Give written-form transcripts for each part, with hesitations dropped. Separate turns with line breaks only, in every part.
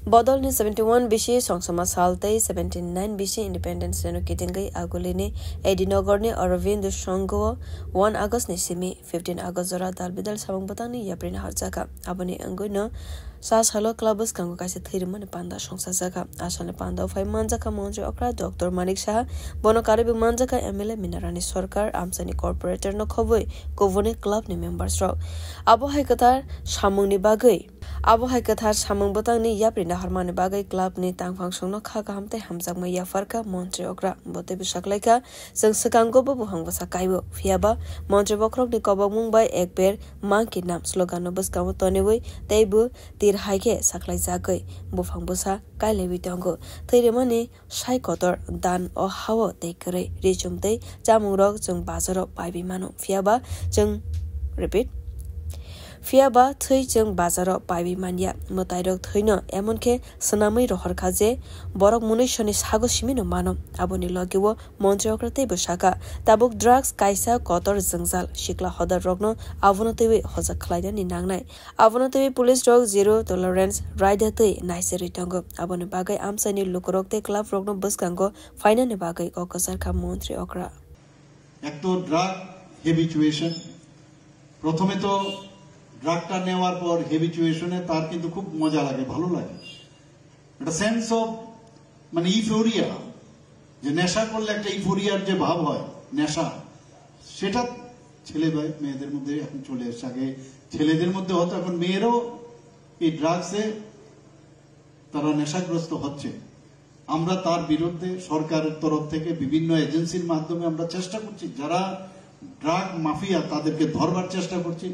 बदल ने 71 बिशी संसमा सालतै 79 बिशी इंडिपेंडेंस ने किटिंगै आगोले ने एडिनगर ने अरविंद संगो 1 अगस्त ने सिमी 15 अगस्त जरा दालबिदल सामंग बतांगनि याप्रिन हरजाका aboni अंगोइन सास हलो क्लबस कांगो कासे थैरमने पांदा संसा जगा आसने पांदा फाइ मानजाका मंत्री अक्रा डॉक्टर मानिक शाह बनो कारबे मानजाका एमएलए मिनारानी सरकार आमसानी कॉर्पोरेटर न खबय गवने क्लब नि मेंबर्स र आबहाय कथार सामुंगनि बागै आबहाय कथार सामुंग बतांगनि याप्रिन हरमाने बागै क्लब नि तांगफां संनो खाका हमते हमजाकमा याफारका मंत्री अक्रा बते बिसाखलायका जों सकांगोबो बुहांगबसा काइबो फियाबा मंत्री बख्रक नि कबमुंग बाय एक बेर मां कि नाम स्लोगान बसकामो तनेवै तैबो हाइके साख्लाय जागै बुफांबोसा काइलेबि दंगो थैरेमाने साइ कतर दान अ हावो देखरै रिजुमदै जामुरक जों बाजाराव पाइबि मानो फियाबा जों रिपिट फियाबा थै जों बाजाराव पाइबि मानिया मताइरक थैनो एमनखे सनामै रहर खाजे बरक मुनिशनि सागो सिमिनो मानो आबोनि लगेवो मन्त्री अक्रते बसाका ताबुक ड्रग्स काइसा कतर जंजाल शिकला हदर रग्नो आवनतेवे हजा खलाइदानि नांनाय आवनतेवे पुलिस ड्रग जीरो टलरेंस राइडते नाइसेरि दंगो आबोनि बागै आमसानि लुकरकते क्लब रग्नो बसकांगो फाइनानि बागै ककसरका मन्त्री अक्रा
एक तो ड्रग हैबिचुएशन प्रथमे तो ড্রাগটা নেওয়ার পর হেবিচুয়েশনে তার কিন্তু খুব মজা লাগে ভালো লাগে একটা সেন্স অফ মানে ইউফোরিয়া যে নেশা করলে একটা ইউফোরিয়ার যে ভাব হয় নেশা সেটা ছেলে মেয়েদের মধ্যে এখন চলে এসেছে আগে ছেলেদের মধ্যে হতো এখন মেয়েরাও এই ড্রাগসে তারা নেশাগ্রস্ত হচ্ছে আমরা তার বিরুদ্ধে সরকারের তরফ থেকে বিভিন্ন এজেন্সির মাধ্যমে আমরা চেষ্টা করছি যারা ড্রাগ মাফিয়া তাদেরকে ধরবার চেষ্টা করছি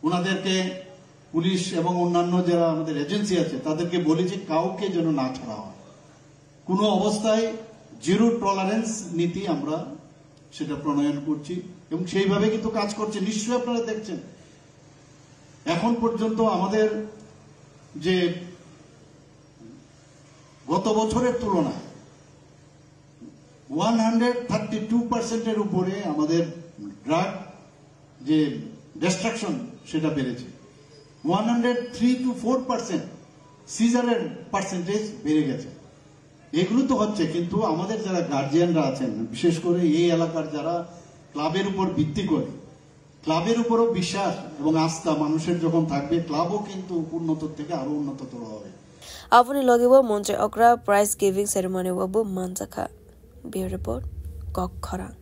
উনাদেরকে পুলিশ এবং অন্যান্য যারা আমাদের এজেন্সি আছে তাদেরকে বলি যে কাউকে যেন না ছাড়া হয় কোনো অবস্থায় জিরো টলারেন্স নীতি আমরা সেটা প্রণয়ন করছি এবং সেইভাবে কিন্তু কাজ করছে নিশ্চয়ই আপনারা দেখছেন এখন পর্যন্ত আমাদের যে গত বছরের তুলনায় 132% এর উপরে আমাদের ড্রাগ যে ডিস্ট্রাকশন সেটা বেড়েছে 103 to 4% সিজারের পার্সেন্টেজ বেড়ে গেছে এগুলো তো হচ্ছে কিন্তু আমাদের যারা গার্জিয়ানরা আছেন বিশেষ করে এই এলাকার যারা ক্লাবের উপর ভিত্তি করে ক্লাবের উপরও বিশ্বাস এবং আস্থা মানুষের যখন থাকবে ক্লাবও কিন্তু উন্নতর থেকে আরো উন্নততর হবে
আবনি লগেবো মন্ত্রী অক্রা প্রাইজ গিভিং সেরেমনি ওয়াবু মানজাখা বিউরো রিপোর্ট কক খরা